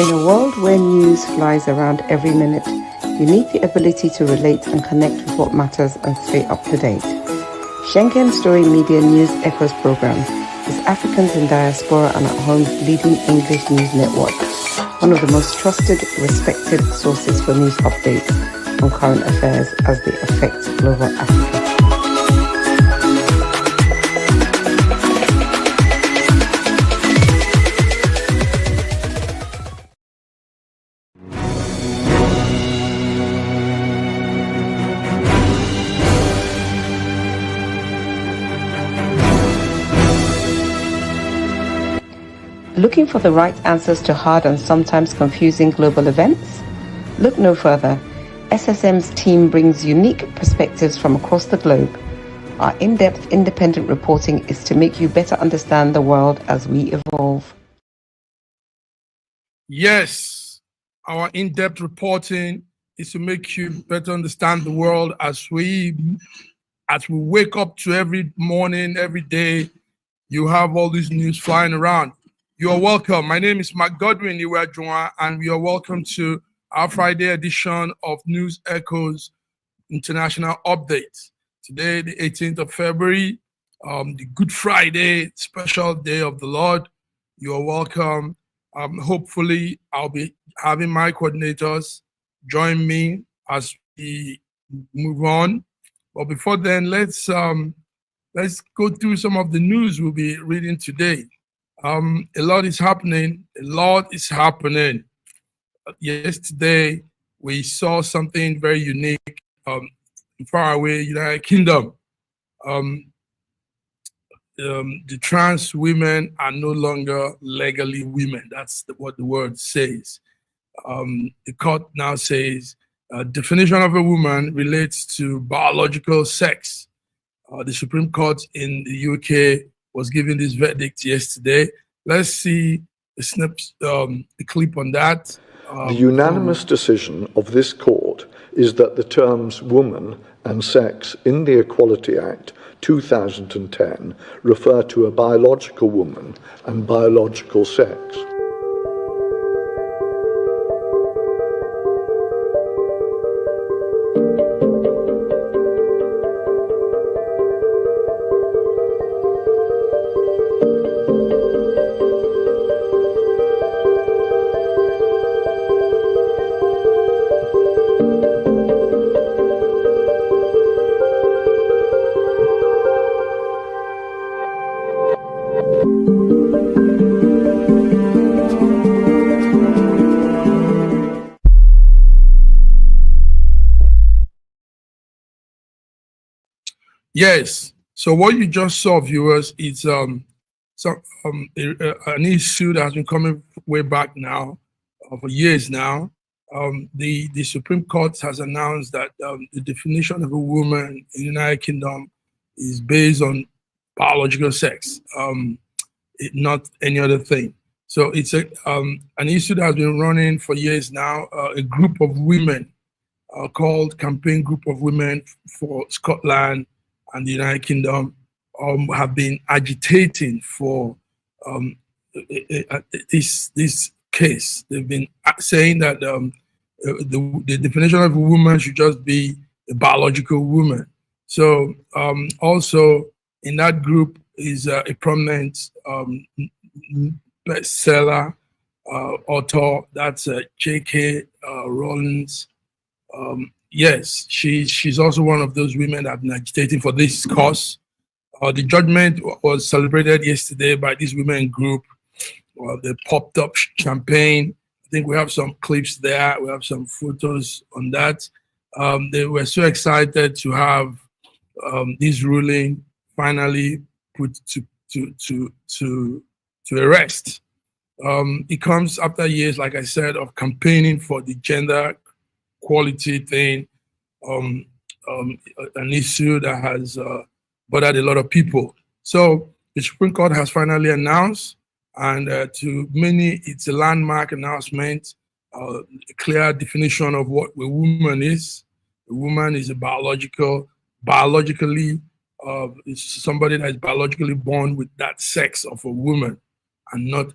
In a world where news flies around every minute, you need the ability to relate and connect with what matters and stay up to date. Schengen Story Media News Echoes program is Africans in Diaspora and at Home's leading English news network, one of the most trusted, respected sources for news updates on current affairs as they affect global Africa. Looking for the right answers to hard and sometimes confusing global events? Look no further. SSM's team brings unique perspectives from across the globe. Our in-depth independent reporting is to make you better understand the world as we evolve. Yes, our in-depth reporting is to make you better understand the world as we wake up to every morning, every day. You have all this news flying around. You are welcome. My name is Mark Godwin, Giorgia, and we are welcome to our Friday edition of News Echoes International Update. Today, the 18th of February, the Good Friday, special day of the Lord. You are welcome. Hopefully, I'll be having my coordinators join me as we move on. But before then, let's go through some of the news we'll be reading today. A lot is happening. Yesterday, we saw something very unique far away, United Kingdom. The trans women are no longer legally women. That's what the word says. The court now says definition of a woman relates to biological sex. The Supreme Court in the UK was giving this verdict yesterday. Let's see the clip on that. The unanimous decision of this court is that the terms woman and sex in the Equality Act 2010 refer to a biological woman and biological sex. Yes. So what you just saw, viewers, is an issue that has been coming way back now, for years now. The Supreme Court has announced that the definition of a woman in the United Kingdom is based on biological sex, not any other thing. So it's an issue that has been running for years now. A group of women called Campaign Group of Women for Scotland and the United Kingdom have been agitating for this case. They've been saying that the definition of a woman should just be a biological woman. So also in that group is a prominent bestseller author, that's J.K. Rowling's. Yes, she's also one of those women that have been agitating for this cause. The judgment was celebrated yesterday by this women group. They popped up champagne. I think we have some clips there. We have some photos on that. They were so excited to have this ruling finally put to rest. It comes after years, like I said, of campaigning for the gender quality thing, an issue that has bothered a lot of people. So the Supreme Court has finally announced, and to many, it's a landmark announcement, a clear definition of what a woman is. A woman is a biologically, it's somebody that is biologically born with that sex of a woman and not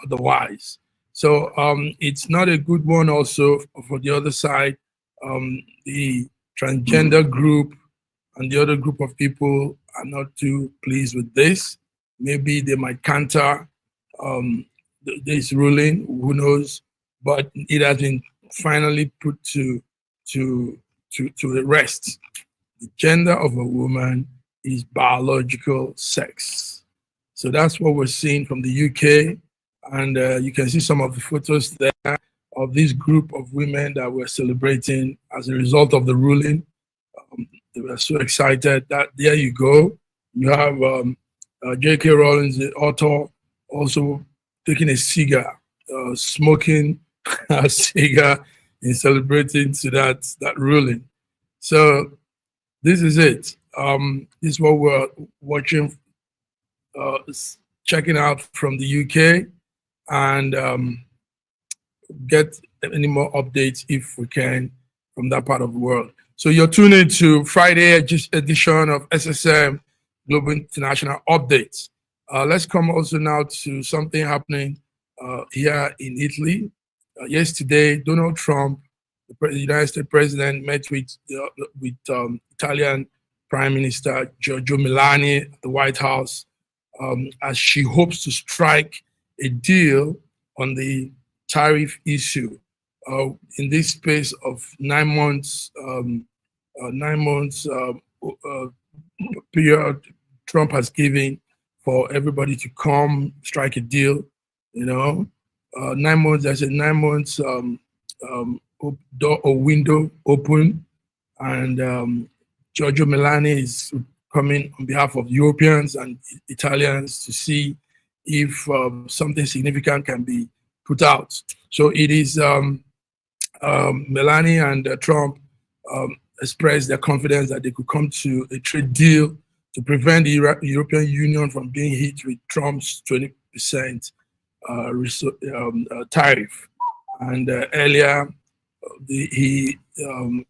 otherwise. So it's not a good one also for the other side. The transgender group and the other group of people are not too pleased with this. Maybe they might counter this ruling, who knows? But it has been finally put to rest. The gender of a woman is biological sex. So that's what we're seeing from the UK. And you can see some of the photos there of this group of women that were celebrating as a result of the ruling. They were so excited that there you go. You have J.K. Rowling, the author, also taking a cigar, smoking a cigar in celebrating to that ruling. So this is it. This is what we're watching, checking out from the UK, and get any more updates if we can from that part of the world. So you're tuning to Friday edition of SSM Global International Updates. Let's come also now to something happening here in Italy. Yesterday, Donald Trump, the United States president, met with Italian Prime Minister Giorgia Meloni at the White House as she hopes to strike a deal on the tariff issue. In this space of 9 months, period Trump has given for everybody to come strike a deal, 9 months. There's a 9 months door or window open, and Giorgia Meloni is coming on behalf of Europeans and Italians to see if something significant can be put out. So it is Meloni and Trump expressed their confidence that they could come to a trade deal to prevent the European Union from being hit with Trump's 20% tariff. And earlier,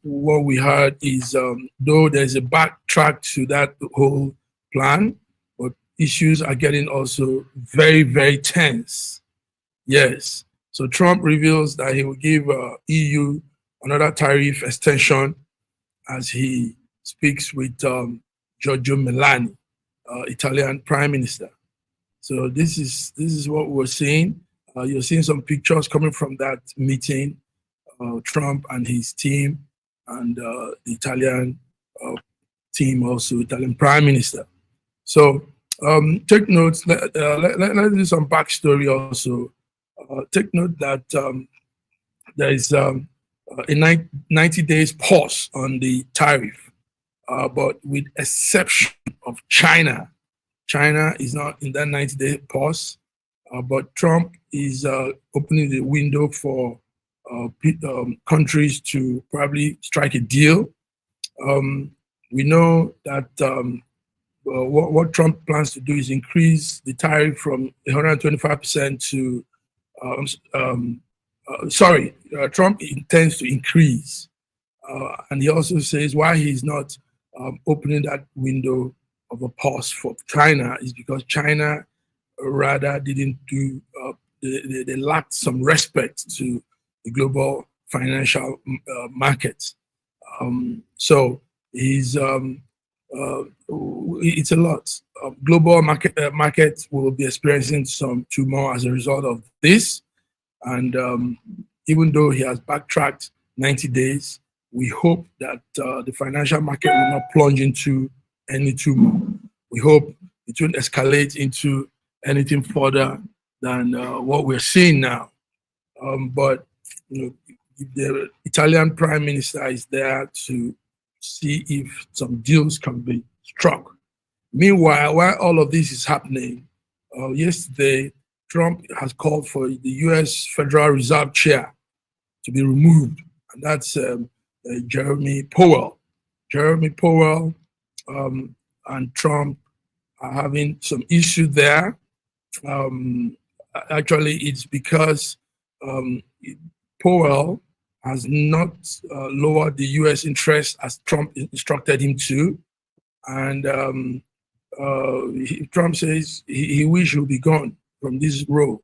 what we heard is, though there's a backtrack to that whole plan, but issues are getting also very, very tense. Yes. So Trump reveals that he will give EU another tariff extension as he speaks with Giorgia Meloni, Italian Prime Minister. So this is what we're seeing. You're seeing some pictures coming from that meeting. Trump and his team, and the Italian team, also Italian Prime Minister. So take notes. Let's do some backstory also. Take note that there is a 90 days pause on the tariff, but with exception of China. China is not in that 90-day pause, but Trump is opening the window for countries to probably strike a deal. We know that what Trump plans to do is increase the tariff from 125% to Trump intends to increase. And he also says why he's not opening that window of a pause for China is because China rather didn't do, they lacked some respect to the global financial markets. So he's, it's a lot. Global market will be experiencing some turmoil as a result of this. And even though he has backtracked 90 days, we hope that the financial market will not plunge into any turmoil. We hope it won't escalate into anything further than what we're seeing now. But the Italian Prime Minister is there to see if some deals can be struck. Meanwhile, while all of this is happening, yesterday, Trump has called for the U.S. Federal Reserve Chair to be removed, and that's Jeremy Powell. Jeremy Powell and Trump are having some issue there. Actually, it's because Powell has not lowered the U.S. interest as Trump instructed him to. And Trump says he wishes he would be gone from this role.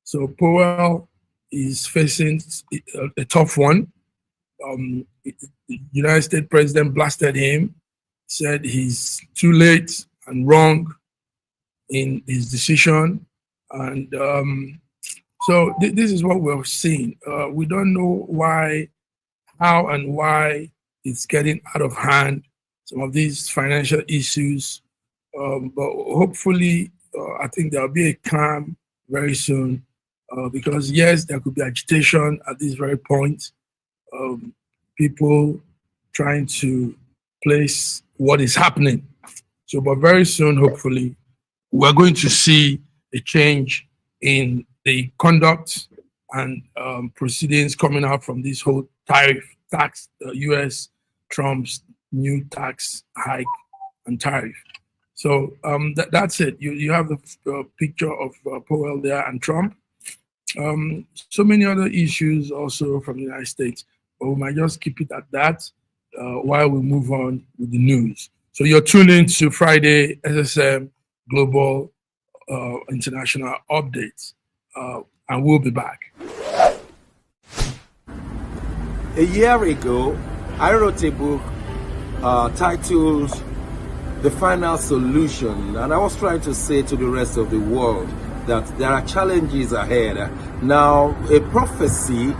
So Powell is facing a tough one. The United States president blasted him, said he's too late and wrong in his decision. And so this is what we're seeing. We don't know how and why it's getting out of hand, some of these financial issues. But hopefully, I think there'll be a calm very soon, because yes, there could be agitation at this very point. People trying to place what is happening. So, but very soon, hopefully, we're going to see a change in the conduct and proceedings coming out from this whole tax, U.S. Trump's new tax hike and tariff. So that's it. You have the picture of Powell there and Trump. So many other issues also from the United States, but we might just keep it at that while we move on with the news. So you're tuned in to Friday SSM Global International Updates, and we'll be back. A year ago, I wrote a book titled The Final Solution, and I was trying to say to the rest of the world that there are challenges ahead. Now, a prophecy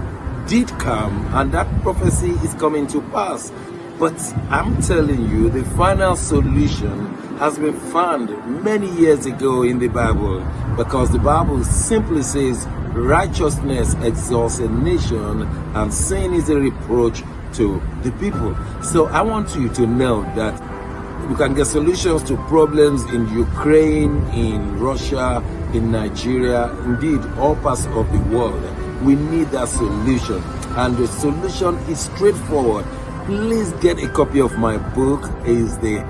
did come, and that prophecy is coming to pass. But I'm telling you, the final solution has been found many years ago in the Bible, because the Bible simply says righteousness exalts a nation and sin is a reproach to the people. So I want you to know that you can get solutions to problems in Ukraine, in Russia, in Nigeria, indeed all parts of the world. We need that solution, and the solution is straightforward. Please get a copy of my book. It's the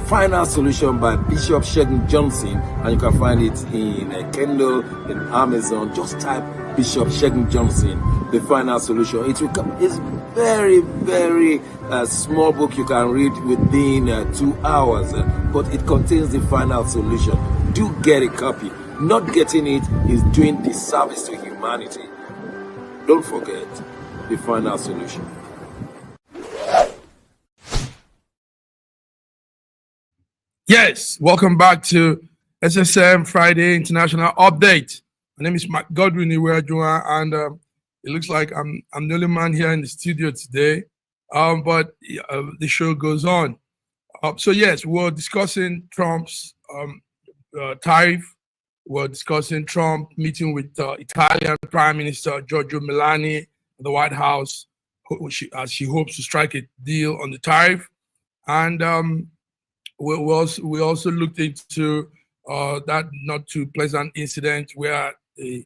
Final Solution by Bishop Schengen Johnson, and you can find it in Kindle, in Amazon. Just type Bishop Schengen Johnson, The Final Solution. It will come. It's very, very small book you can read within 2 hours, but it contains the final solution. Do get a copy. Not getting it is doing disservice to humanity. Don't forget the final solution. Yes, welcome back to SSM Friday International Update. My name is Mark Godwin Iweajua, and it looks like I'm the only man here in the studio today, but the show goes on. So yes, we're discussing Trump's tariff. We're discussing Trump meeting with Italian Prime Minister Giorgia Meloni at the White House, as she hopes to strike a deal on the tariff. And we also looked into that not too pleasant incident where the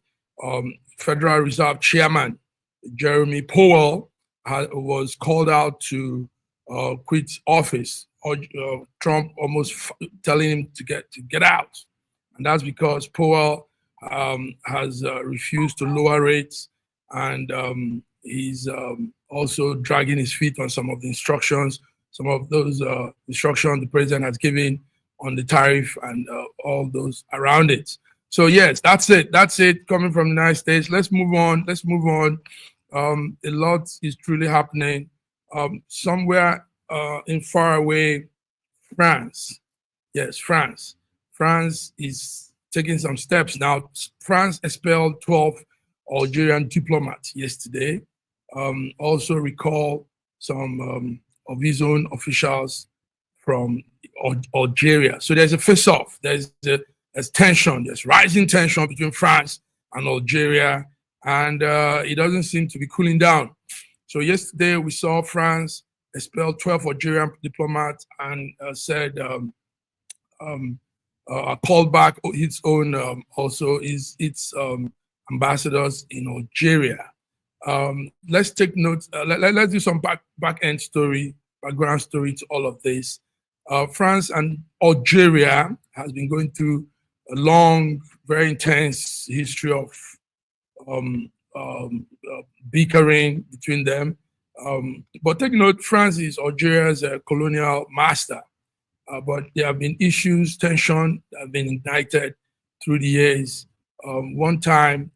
Federal Reserve Chairman Jeremy Powell was called out to quit office, or Trump almost telling him to get out, and that's because Powell has refused to lower rates, and he's also dragging his feet on some of the instructions. Some of those instructions the president has given on the tariff and all those around it. So yes, that's it. That's it coming from the United States. Let's move on. A lot is truly happening. Somewhere in faraway France. Yes, France. France is taking some steps now. France expelled 12 Algerian diplomats yesterday. Also recall some of his own officials from Algeria. So there's a face-off. There's tension. There's rising tension between France and Algeria, and it doesn't seem to be cooling down. So yesterday we saw France expel 12 Algerian diplomats and said called back its own its ambassadors in Algeria. Let's take note. Let's do some background story to all of this. France and Algeria has been going through a long, very intense history of bickering between them. But take note, France is Algeria's colonial master. But there have been issues, tension that have been ignited through the years. One time,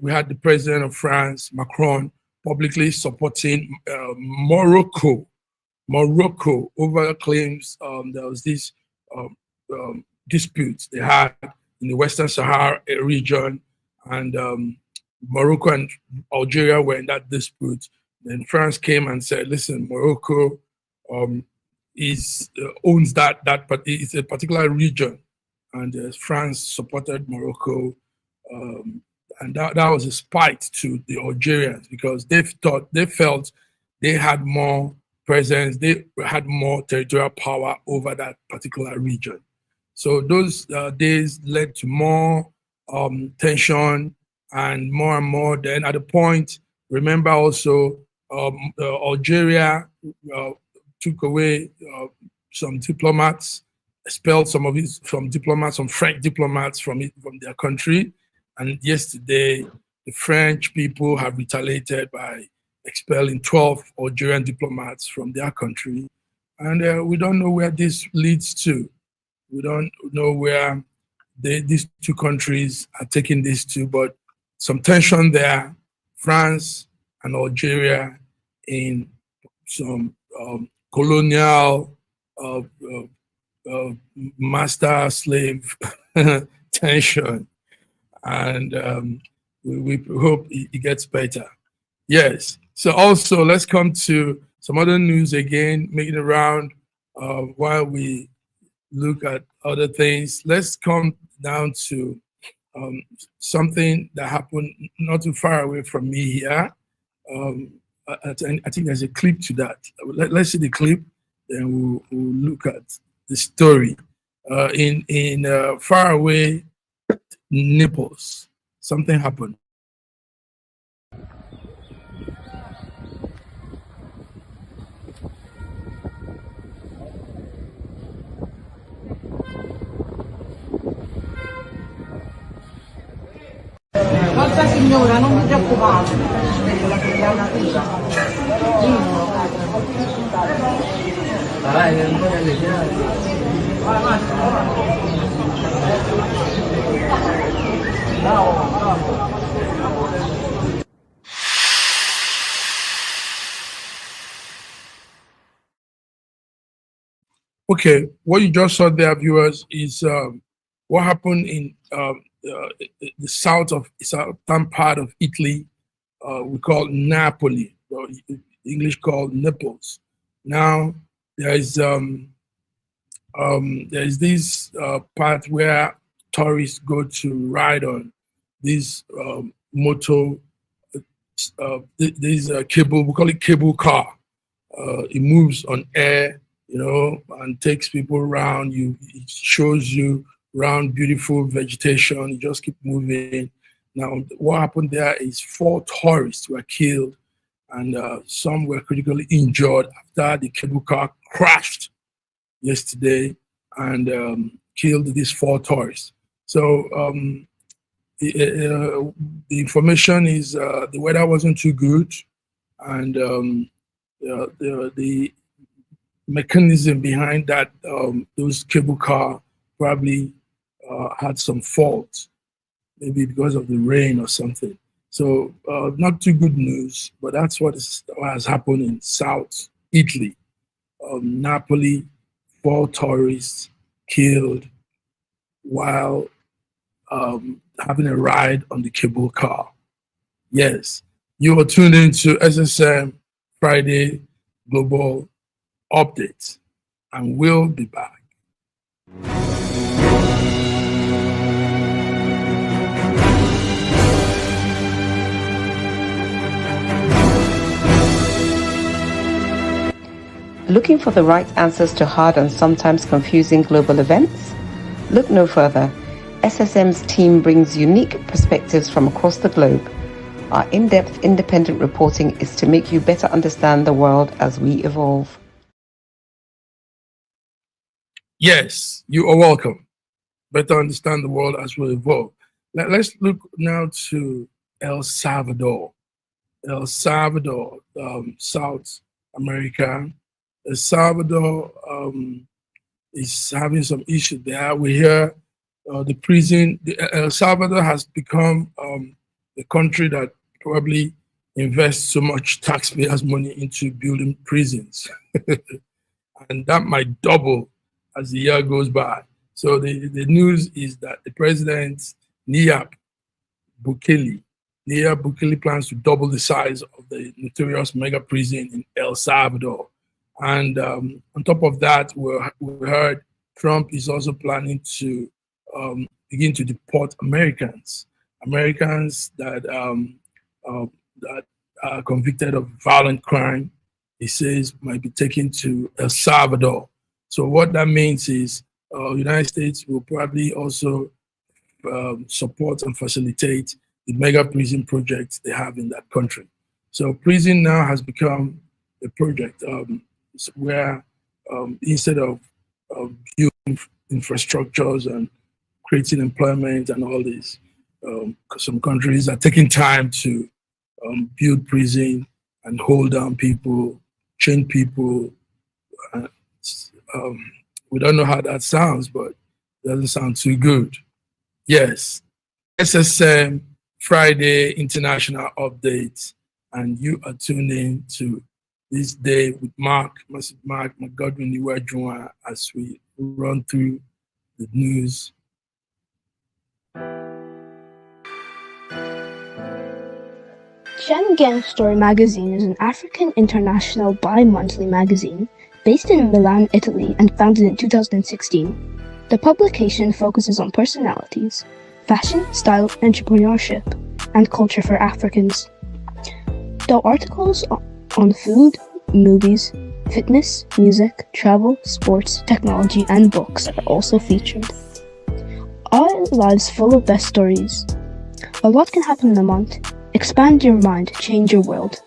we had the president of France, Macron, publicly supporting Morocco over claims there was this dispute they had in the Western Sahara region, and Morocco and Algeria were in that dispute. Then France came and said, "Listen, Morocco owns that it's a particular region," and France supported Morocco, and that was a spite to the Algerians because they felt they had more presence, they had more territorial power over that particular region. So those days led to more tension and more. Then at a point, remember also, Algeria took away some diplomats, expelled some French diplomats from their country. And yesterday, the French people have retaliated by expelling 12 Algerian diplomats from their country. And we don't know where this leads to. We don't know where these two countries are taking this to, but some tension there. France and Algeria in some colonial master-slave tension. And we hope it gets better. Yes. So also, let's come to some other news again, making around while we look at other things. Let's come down to something that happened not too far away from me here. I think there's a clip to that. Let's see the clip, then we'll look at the story. In far away Naples, something happened. Forza signora, non vi preoccupate. È una fila. Vai, ancora le chiavi. Okay, what you just saw there, viewers, is what happened in the southern part of Italy. We call Napoli, or English called Naples. Now there's this part where tourists go to ride on this motor, this cable. We call it cable car. It moves on air, and takes people around. It shows you around beautiful vegetation. You just keep moving. Now, what happened there is 4 tourists were killed, and some were critically injured after the cable car crashed yesterday and killed these 4 tourists. So the information is the weather wasn't too good, and the mechanism behind that, those cable car probably had some fault, maybe because of the rain or something. So not too good news, but that's what has happened in South Italy. Napoli, 4 tourists killed while having a ride on the cable car. Yes, you are tuned into SSM Friday Global Updates, and we'll be back. Looking for the right answers to hard and sometimes confusing global events? Look no further. SSM's team brings unique perspectives from across the globe. Our in-depth independent reporting is to make you better understand the world as we evolve. Yes, you are welcome. Better understand the world as we evolve. Let's look now to El Salvador. El Salvador, South America. El Salvador is having some issues there. We hear the prison. El Salvador has become the country that probably invests so much taxpayers' money into building prisons. And that might double as the year goes by. So the news is that the president, Nayib Bukele plans to double the size of the notorious mega prison in El Salvador. And on top of that, we heard Trump is also planning to begin to deport Americans that that are convicted of violent crime. He says might be taken to El Salvador. So what that means is United States will probably also support and facilitate the mega prison projects they have in that country. So prison now has become a project where instead of building infrastructures and creating employment and all this, some countries are taking time to build prison and hold down people, chain people. We don't know how that sounds, but it doesn't sound too good. Yes, SSM Friday International Update, and you are tuned in to this day with Mark Godwin Iwajua as we run through the news. Schengen Story magazine is an African international bi-monthly magazine based in Milan, Italy, and founded in 2016. The publication focuses on personalities, fashion, style, entrepreneurship, and culture for Africans. Though articles on food, movies, fitness, music, travel, sports, technology, and books are also featured. Our lives full of best stories. A lot can happen in a month. Expand your mind, change your world.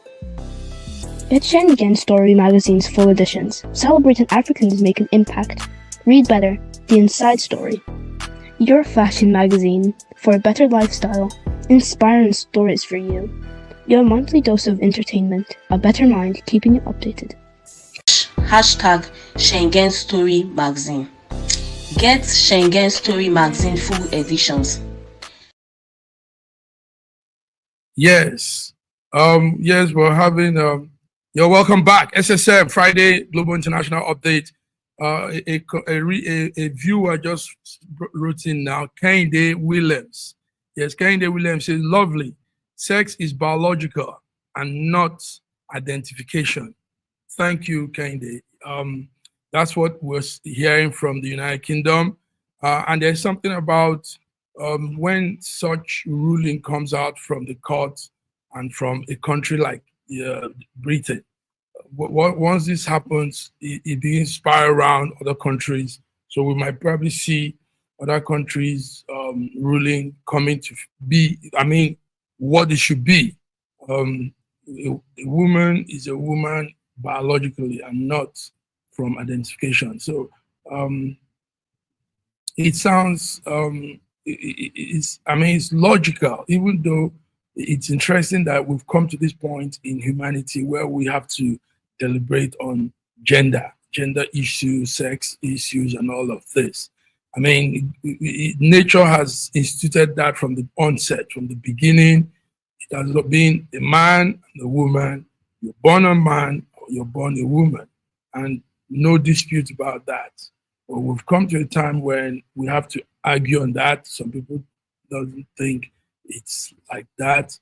Get Schengen Story magazine's full editions. Celebrating Africans make an impact. Read better, the inside story. Your fashion magazine for a better lifestyle. Inspiring stories for you. Your monthly dose of entertainment. A better mind keeping you updated. Hashtag Schengen Story magazine. Get Schengen Story magazine full editions. Yes. Yes, we're having you're welcome back. SSM Friday Global International Update. A viewer just wrote in now, Kehinde Williams. Yes, Kehinde Williams says, lovely. Sex is biological and not identification. Thank you, Kehinde. That's what we're hearing from the United Kingdom. And there's something about when such ruling comes out from the court and from a country like Britain, once this happens, it begins to spiral around other countries. So we might probably see other countries ruling coming to be, what it should be. A woman is a woman biologically and not from identification. So it sounds, it's logical, even though it's interesting that we've come to this point in humanity where we have to deliberate on gender issues, sex issues, and all of this. Nature has instituted that from the onset, from the beginning. It has been a man and a woman. You're born a man or you're born a woman, and no dispute about that. But we've come to a time when we have to argue on that. Some people don't think it's like that.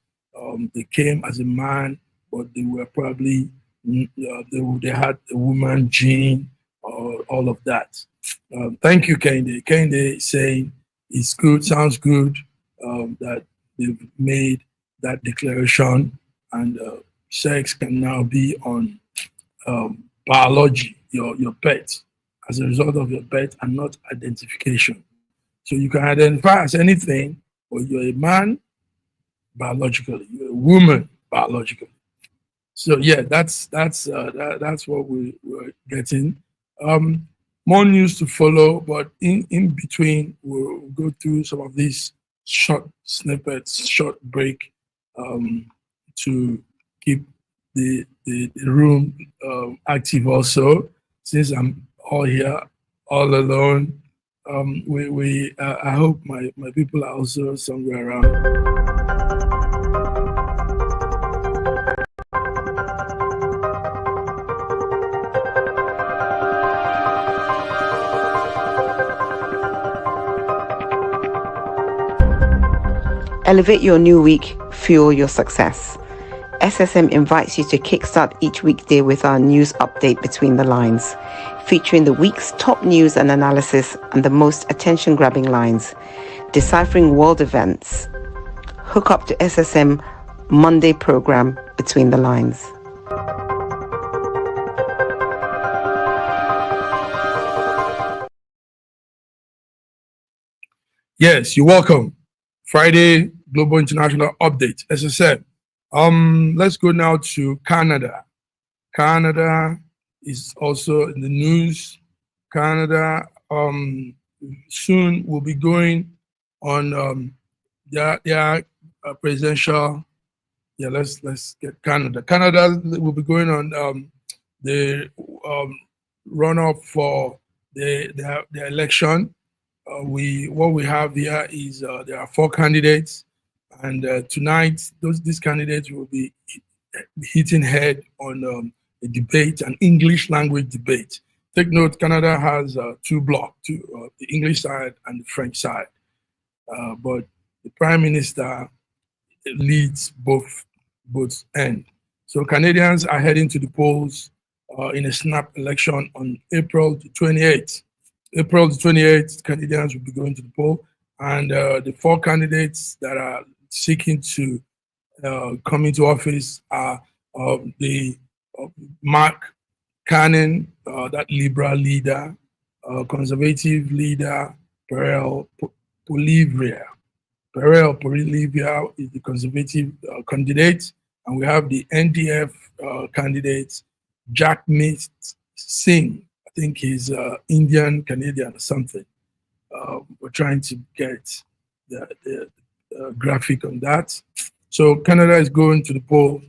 They came as a man, but they were probably they had a woman gene or all of that. Thank you, Kehinde. Kehinde saying it's good, sounds good that they've made that declaration, and sex can now be on biology, your pet, as a result of your pet, and not identification. So you can identify as anything, but you're a man biologically, you're a woman biologically. So yeah, that's what we're getting. More news to follow, but in between, we'll go through some of these short snippets, short break, to keep the room active also. Since I'm all here, all alone, I hope my people are also somewhere around. Elevate your new week, fuel your success. SSM invites you to kickstart each weekday with our news update Between the Lines, featuring the week's top news and analysis and the most attention-grabbing lines, deciphering world events. Hook up to SSM Monday program Between the Lines. Yes, you're welcome. Friday Global International Update, SSM. Let's go now to Canada. Canada is also in the news. Canada soon will be going on their presidential. Yeah, let's get Canada. Canada will be going on the runoff for the election. What we have here is there are 4 candidates, and tonight these candidates will be hitting head on a debate, an English language debate. Take note, Canada has 2 blocks, the English side and the French side, but the Prime Minister leads both ends. So Canadians are heading to the polls in a snap election on April 28th. April 28th, Canadians will be going to the poll, and the 4 candidates that are seeking to come into office are the Mark Carney, that Liberal leader, Conservative leader, Perel Poilievre. Perel Poilievre is the Conservative candidate, and we have the NDF candidate, Jagmeet Singh. I think he's Indian, Canadian, or something. We're trying to get the graphic on that. So Canada is going to the poll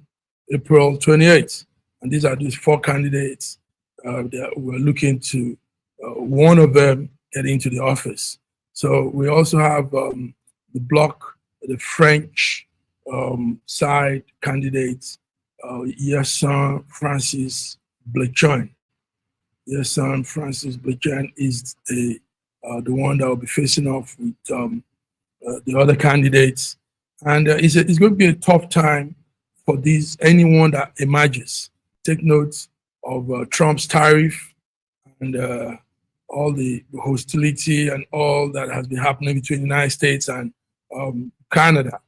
April 28th, and these are these 4 candidates that we're looking to one of them get into the office. So we also have the bloc, the French side candidates, Yersin Francis Blechon. Yersin Francis Blechon is the one that will be facing off with the other candidates, and it's going to be a tough time for anyone that emerges. Take note of Trump's tariff and all the hostility and all that has been happening between the United States and Canada.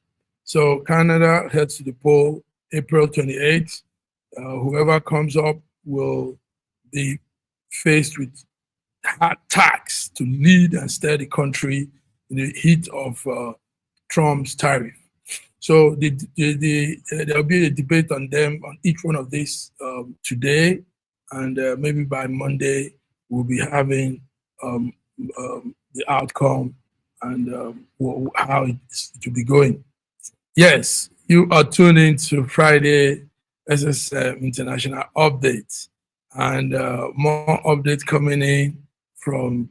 So Canada heads to the poll April 28th. Whoever comes up will be faced with hard tax to lead and steer the country in the heat of Trump's tariff. So there'll be a debate on them, on each one of these today, and maybe by Monday we'll be having the outcome and how it will be going. Yes, you are tuned in to Friday SSM International Updates, and more updates coming in from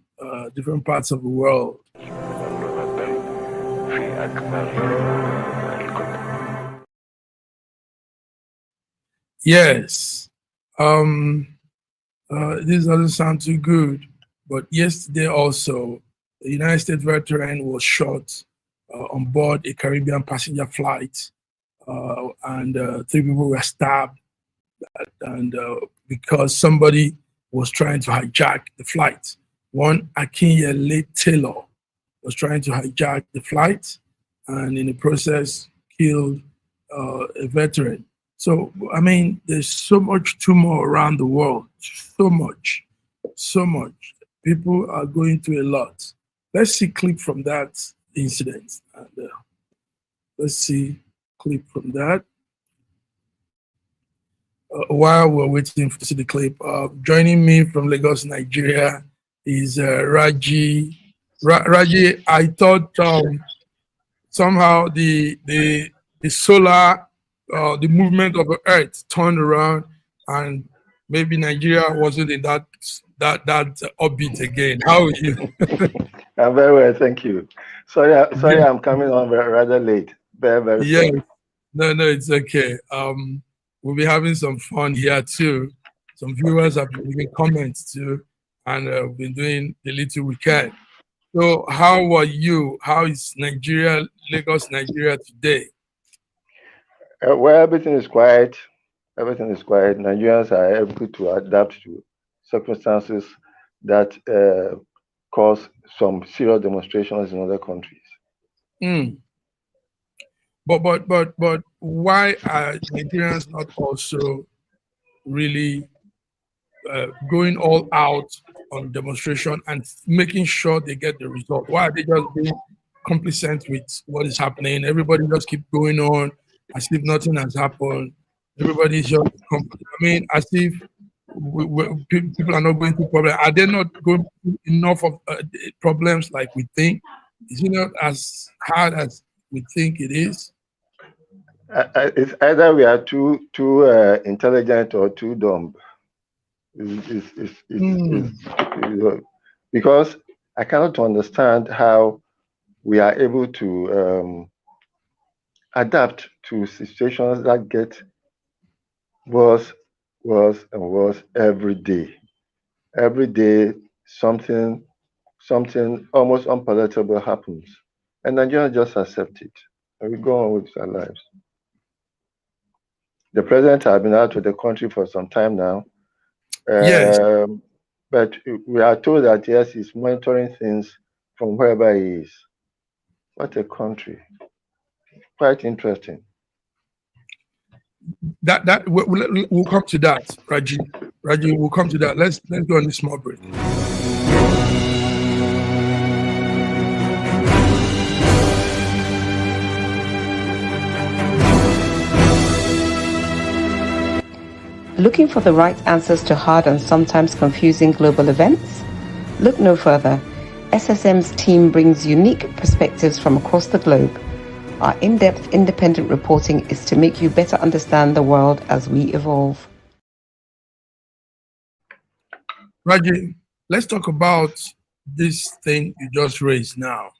different parts of the world. Yes, this doesn't sound too good, but yesterday also, the United States veteran was shot on board a Caribbean passenger flight, and 3 people were stabbed, and because somebody was trying to hijack the flight. One, Akinyele Taylor, was trying to hijack the flight, and in the process killed a veteran. So, I mean, there's so much turmoil around the world, so much. People are going through a lot. Let's see a clip from that incident. And, let's see a clip from that. While we're waiting to see the clip, joining me from Lagos, Nigeria is Raji. Raji, I thought somehow the solar, the movement of the earth turned around, and maybe Nigeria wasn't in that orbit again. How are you? I'm very well, thank you. Sorry, I'm coming on rather late. Very yeah. sorry. No, it's okay. We'll be having some fun here too. Some viewers have been giving comments too, and we've been doing the little we can. So how are you? How is Nigeria, Lagos, Nigeria today? Well, everything is quiet. Everything is quiet. Nigerians are able to adapt to circumstances that cause some serious demonstrations in other countries. Mm. But why are Nigerians not also really going all out on demonstration and making sure they get the result? Why are they just being complacent with what is happening? Everybody just keep going on as if nothing has happened. Everybody's just, as if people are not going through problems. Are they not going through enough of problems like we think? Is it not as hard as we think it is? It's either we are too intelligent or too dumb. Because I cannot understand how we are able to adapt to situations that get worse, worse, and worse every day. Every day, something almost unpalatable happens, and Nigerians just accept it, and we go on with our lives. The president has been out of the country for some time now. Yes. But we are told that, yes, he's monitoring things from wherever he is. What a country. Quite interesting. We'll come to that, Raji. Raji, we'll come to that. Let's go on this small break. Looking for the right answers to hard and sometimes confusing global events? Look no further. SSM's team brings unique perspectives from across the globe. Our in-depth independent reporting is to make you better understand the world as we evolve. Raji, let's talk about this thing you just raised now.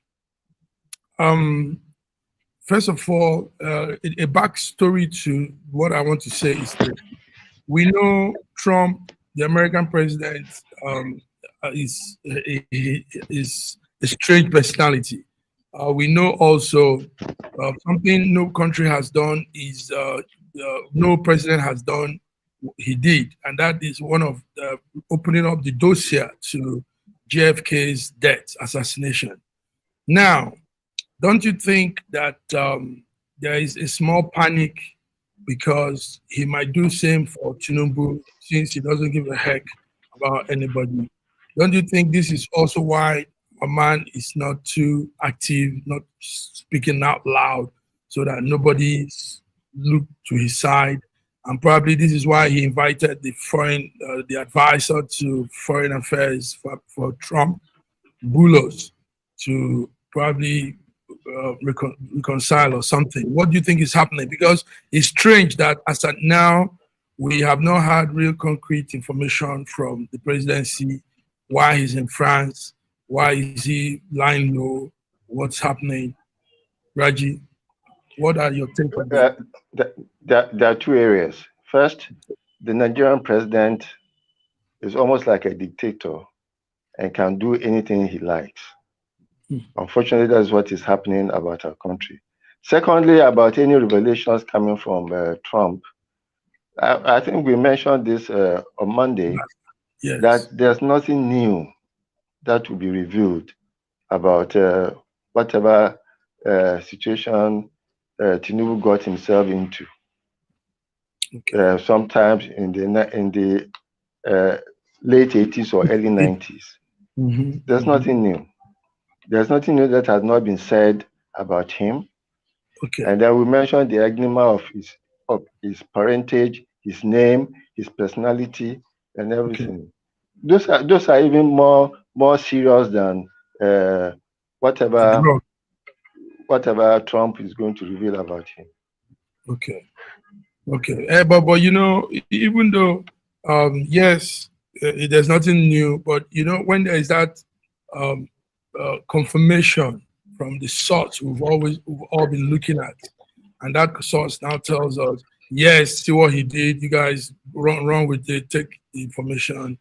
First of all, a backstory to what I want to say is that we know Trump, the American president, is a strange personality. We know also something no country has done is no president has done. He did, and that is one of opening up the dossier to JFK's death, assassination. Now, don't you think that there is a small panic because he might do same for Tinubu since he doesn't give a heck about anybody? Don't you think this is also why a man is not too active, not speaking out loud, so that nobody's look to his side? And probably this is why he invited the advisor to foreign affairs for Trump, Bulos, to probably reconcile or something. What do you think is happening? Because it's strange that as at now, we have not had real concrete information from the presidency, why he's in France, why is he lying low, what's happening. Raji, what are your take on that? There are two areas. First, the Nigerian president is almost like a dictator and can do anything he likes. Unfortunately, that's what is happening about our country. Secondly, about any revelations coming from Trump, I think we mentioned this on Monday, yes, that there's nothing new that will be revealed about whatever situation Tinubu got himself into. Okay. Sometimes in the late 80s or early 90s. There's nothing new. There's nothing new that has not been said about him. Okay. And then we mentioned the enigma of his parentage, his name, his personality, and everything. Okay. Those are even more serious than whatever Trump is going to reveal about him. Okay. Okay. But you know, even though yes, there's nothing new, but you know, when there is that confirmation from the source we've all been looking at, and that source now tells us, yes, see what he did, you guys run with it, take the information,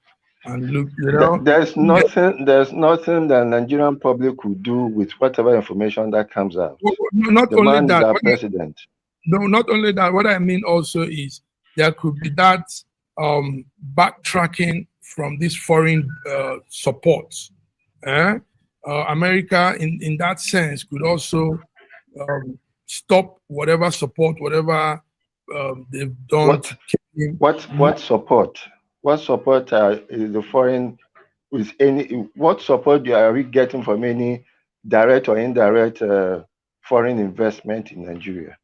And look, you know, There's nothing the Nigerian public could do with whatever information that comes out. not The only man that, is our president. No, not only that. What I mean also is there could be that backtracking from this foreign support. America, in that sense, could also stop whatever support, whatever they've done. What support? What support is the foreign? Is any? What support are we getting from any direct or indirect foreign investment in Nigeria?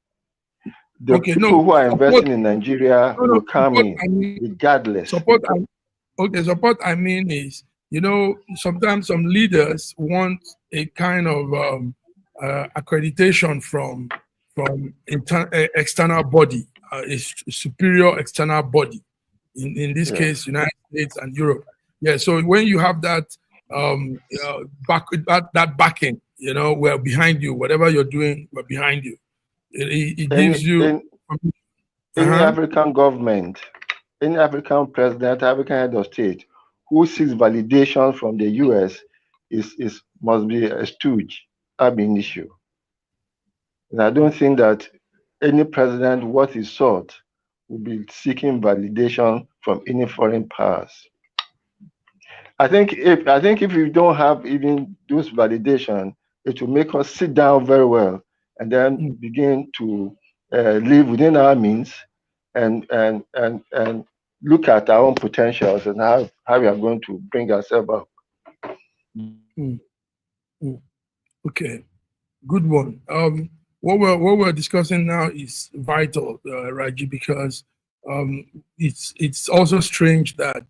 The people who are investing in Nigeria will come in regardless. Support I mean is, you know, sometimes some leaders want a kind of accreditation from external body, a superior external body. In this case, United States and Europe. Yeah. So when you have that that backing, you know, we're behind you. Whatever you're doing, we're behind you. It gives you. Any African government, any African president, African head of state who seeks validation from the US must be a stooge, ab initio. And I don't think that any president worth his salt will be seeking validation from any foreign powers. I think if we don't have even those validation, it will make us sit down very well and then begin to live within our means and look at our own potentials and how we are going to bring ourselves up. Okay, good one. What we're discussing now is vital, Raji, because it's also strange that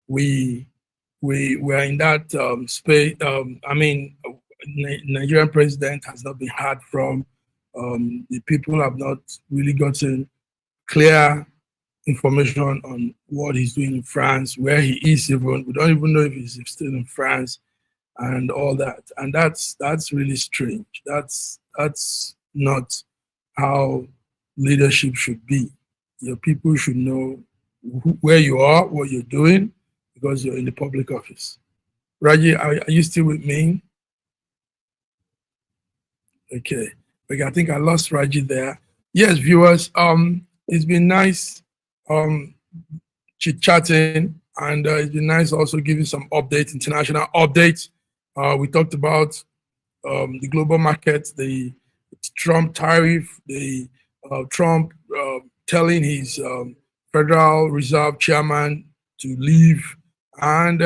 we're in that space. I mean, Nigerian president has not been heard from. The people have not really gotten clear information on what he's doing in France, where he is even. We don't even know if he's still in France and all that. And that's really strange. That's not how leadership should be. Your people should know where you are, what you're doing, because you're in the public office. Raji, are you still with me? Okay. I think I lost Raji there. Yes, viewers, it's been nice chit-chatting, and it's been nice also giving some updates, international updates. We talked about the global market, the Trump tariff, the Trump telling his Federal Reserve chairman to leave, and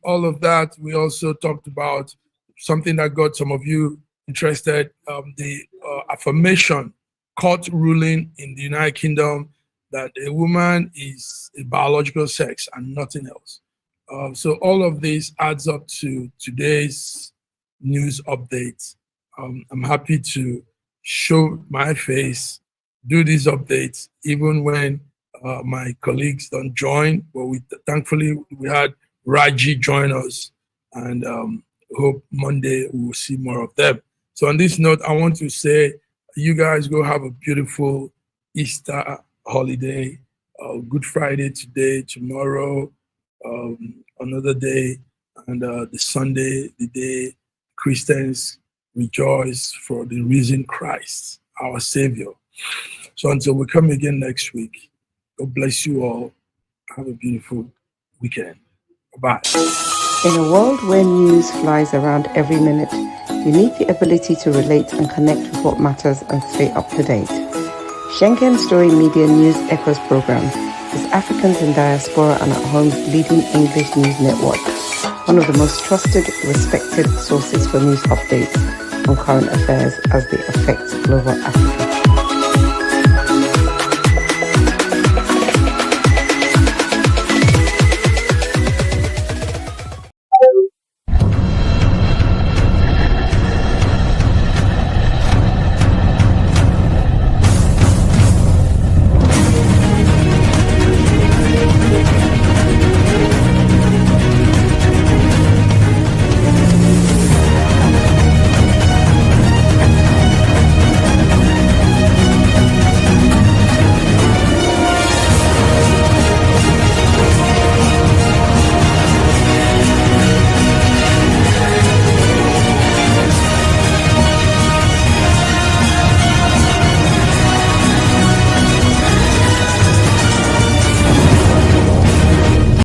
all of that. We also talked about something that got some of you interested, the affirmation court ruling in the United Kingdom that a woman is a biological sex and nothing else. So all of this adds up to today's news updates. I'm happy to show my face, do these updates, even when my colleagues don't join. But thankfully, we had Raji join us, and hope Monday we will see more of them. So on this note, I want to say, you guys go have a beautiful Easter holiday, Good Friday today, tomorrow, another day, and the Sunday, the day Christians rejoice for the risen Christ, our Savior. So until we come again next week, God bless you all. Have a beautiful weekend. Bye-bye. In a world where news flies around every minute, you need the ability to relate and connect with what matters and stay up to date. Schengen Story Media News Echoes program is Africans in Diaspora and at Home's leading English news network, one of the most trusted, respected sources for news updates on current affairs as they affect global Africa.